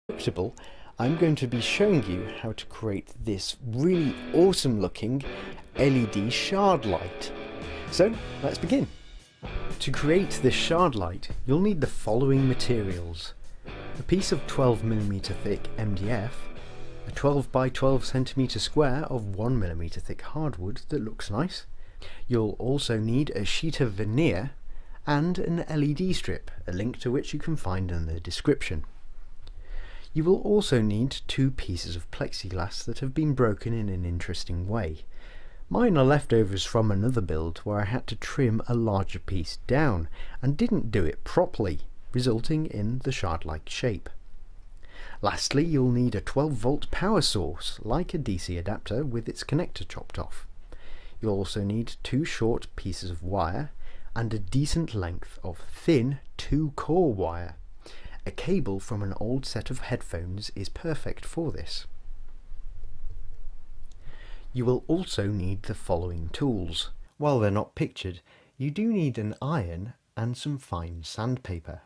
Scriptable, I'm going to be showing you how to create this really awesome looking LED shard light. So let's begin. To create this shard light, you'll need the following materials: a piece of 12mm thick MDF, a 12 by 12 cm square of 1mm thick hardwood that looks nice. You'll also need a sheet of veneer and an LED strip, a link to which you can find in the description. You will also need two pieces of plexiglass that have been broken in an interesting way. Mine are leftovers from another build where I had to trim a larger piece down and didn't do it properly, resulting in the shard-like shape. Lastly, you'll need a 12-volt power source, like a DC adapter, with its connector chopped off. You'll also need two short pieces of wire and a decent length of thin 2-core wire. A cable from an old set of headphones is perfect for this. You will also need the following tools. While they're not pictured, you do need an iron and some fine sandpaper,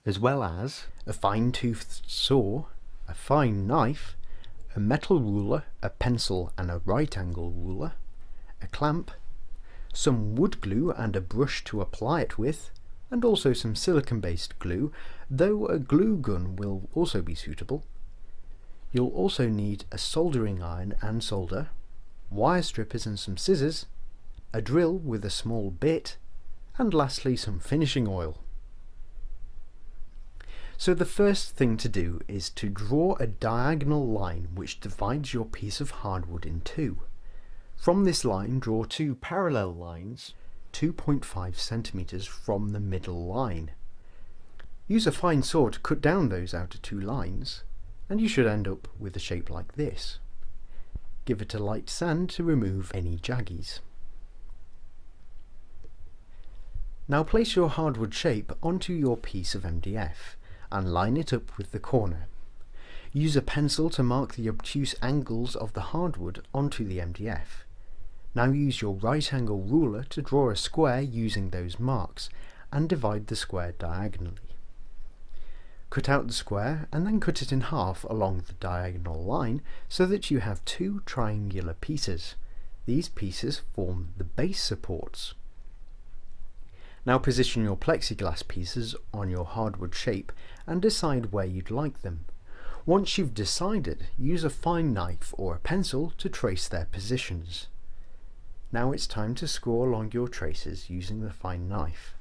as well as a fine-toothed saw, a fine knife, a metal ruler, a pencil and a right-angle ruler, a clamp, some wood glue and a brush to apply it with, and also some silicone-based glue, though a glue gun will also be suitable. You'll also need a soldering iron and solder, wire strippers and some scissors, a drill with a small bit, and lastly some finishing oil. So the first thing to do is to draw a diagonal line which divides your piece of hardwood in two. From this line, draw two parallel lines 2.5 centimeters from the middle line. Use a fine saw to cut down those outer two lines, and you should end up with a shape like this. Give it a light sand to remove any jaggies. Now place your hardwood shape onto your piece of MDF and line it up with the corner. Use a pencil to mark the obtuse angles of the hardwood onto the MDF. Now use your right angle ruler to draw a square using those marks and divide the square diagonally. Cut out the square and then cut it in half along the diagonal line so that you have two triangular pieces. These pieces form the base supports. Now position your plexiglass pieces on your hardwood shape and decide where you'd like them. Once you've decided, use a fine knife or a pencil to trace their positions. Now it's time to score along your traces using the fine knife.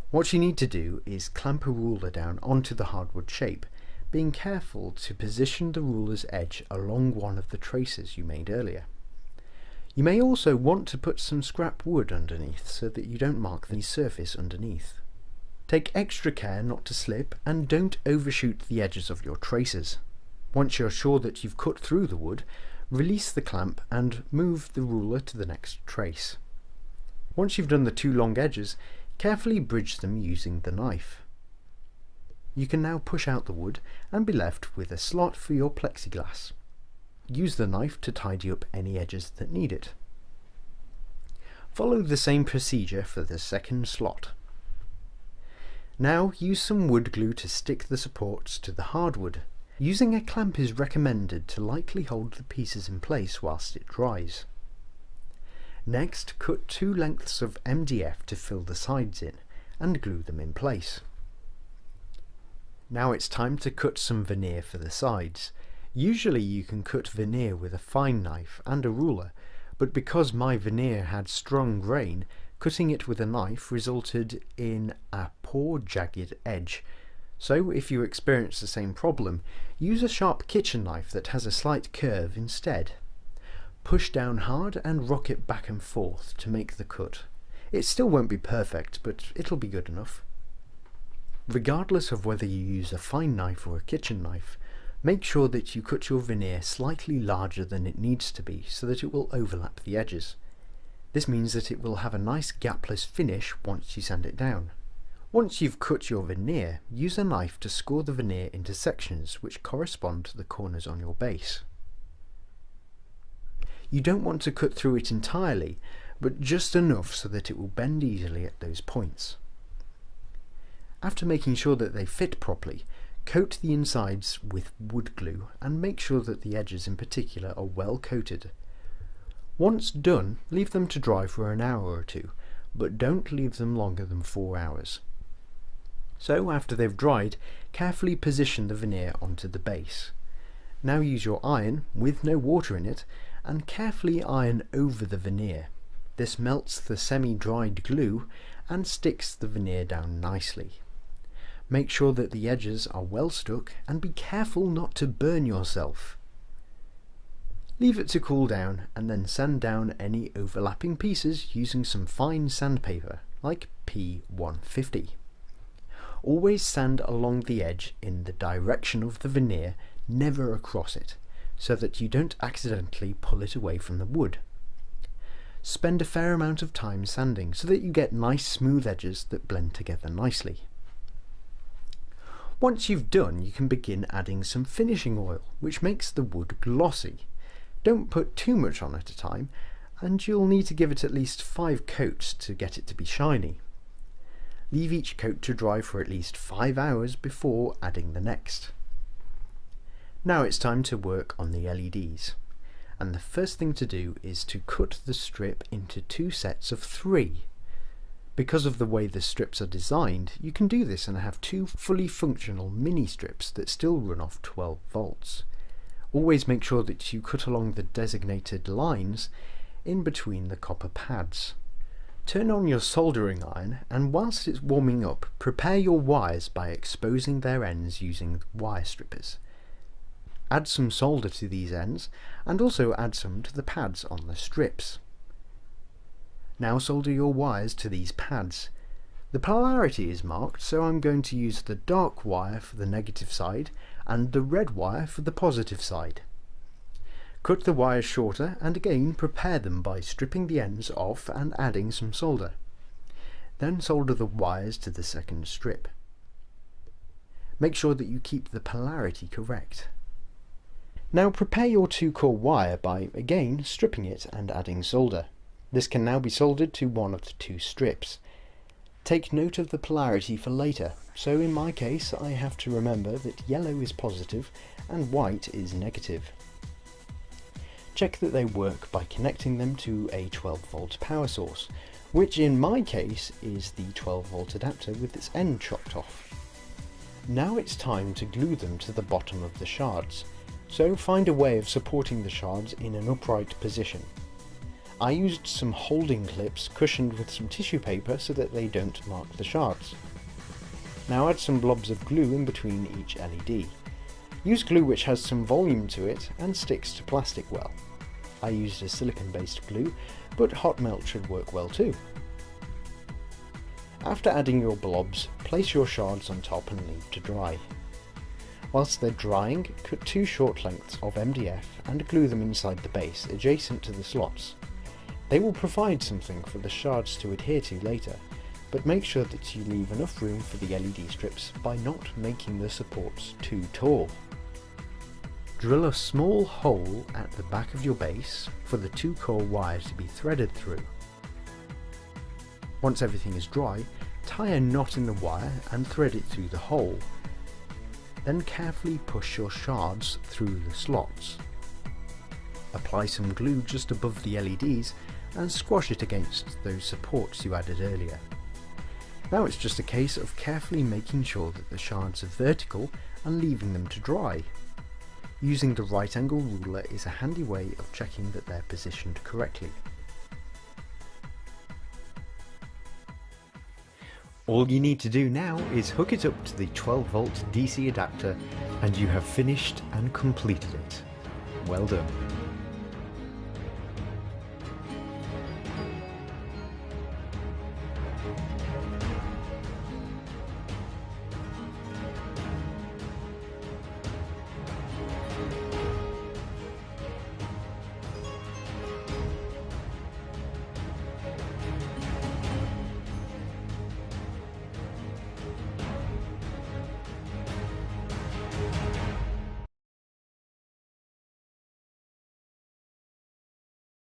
What you need to do is clamp a ruler down onto the hardwood shape, being careful to position the ruler's edge along one of the traces you made earlier. You may also want to put some scrap wood underneath so that you don't mark the surface underneath. Take extra care not to slip and don't overshoot the edges of your traces. Once you're sure that you've cut through the wood, release the clamp and move the ruler to the next trace. Once you've done the two long edges, carefully bridge them using the knife. You can now push out the wood and be left with a slot for your plexiglass. Use the knife to tidy up any edges that need it. Follow the same procedure for the second slot. Now use some wood glue to stick the supports to the hardwood. Using a clamp is recommended to lightly hold the pieces in place whilst it dries. Next, cut two lengths of MDF to fill the sides in and glue them in place. Now it's time to cut some veneer for the sides. Usually you can cut veneer with a fine knife and a ruler, but because my veneer had strong grain, cutting it with a knife resulted in a poor jagged edge. So if you experience the same problem, use a sharp kitchen knife that has a slight curve instead. Push down hard and rock it back and forth to make the cut. It still won't be perfect, but it'll be good enough. Regardless of whether you use a fine knife or a kitchen knife, make sure that you cut your veneer slightly larger than it needs to be so that it will overlap the edges. This means that it will have a nice gapless finish once you sand it down. Once you've cut your veneer, use a knife to score the veneer into sections which correspond to the corners on your base. You don't want to cut through it entirely, but just enough so that it will bend easily at those points. After making sure that they fit properly, Coat the insides with wood glue and make sure that the edges in particular are well coated. Once done, leave them to dry for an hour or two, but don't leave them longer than 4 hours. So after they've dried, carefully position the veneer onto the base. Now use your iron, with no water in it, and carefully iron over the veneer. This melts the semi-dried glue and sticks the veneer down nicely. Make sure that the edges are well stuck and be careful not to burn yourself. Leave it to cool down and then sand down any overlapping pieces using some fine sandpaper like P150. Always sand along the edge in the direction of the veneer, never across it, so that you don't accidentally pull it away from the wood. Spend a fair amount of time sanding so that you get nice smooth edges that blend together nicely. Once you've done, you can begin adding some finishing oil, which makes the wood glossy. Don't put too much on at a time, and you'll need to give it at least 5 coats to get it to be shiny. Leave each coat to dry for at least 5 hours before adding the next. Now it's time to work on the LEDs, and the first thing to do is to cut the strip into 2 sets of 3. Because of the way the strips are designed, you can do this and have 2 fully functional mini strips that still run off 12 volts. Always make sure that you cut along the designated lines in between the copper pads. Turn on your soldering iron, and whilst it's warming up, prepare your wires by exposing their ends using wire strippers. Add some solder to these ends and also add some to the pads on the strips. Now solder your wires to these pads. The polarity is marked, so I'm going to use the dark wire for the negative side and the red wire for the positive side. Cut the wires shorter and again prepare them by stripping the ends off and adding some solder. Then solder the wires to the second strip. Make sure that you keep the polarity correct. Now prepare your 2-core wire by again stripping it and adding solder. This can now be soldered to one of the 2 strips. Take note of the polarity for later, so in my case I have to remember that yellow is positive and white is negative. Check that they work by connecting them to a 12-volt power source, which in my case is the 12-volt adapter with its end chopped off. Now it's time to glue them to the bottom of the shards, so find a way of supporting the shards in an upright position. I used some holding clips cushioned with some tissue paper so that they don't mark the shards. Now add some blobs of glue in between each LED. Use glue which has some volume to it and sticks to plastic well. I used a silicone-based glue, but hot melt should work well too. After adding your blobs, place your shards on top and leave to dry. Whilst they're drying, cut 2 short lengths of MDF and glue them inside the base adjacent to the slots. They will provide something for the shards to adhere to later, but make sure that you leave enough room for the LED strips by not making the supports too tall. Drill a small hole at the back of your base for the 2-core wire to be threaded through. Once everything is dry, tie a knot in the wire and thread it through the hole. Then carefully push your shards through the slots. Apply some glue just above the LEDs and squash it against those supports you added earlier. Now it's just a case of carefully making sure that the shards are vertical and leaving them to dry. Using the right angle ruler is a handy way of checking that they're positioned correctly. All you need to do now is hook it up to the 12-volt DC adapter and you have finished and completed it. Well done.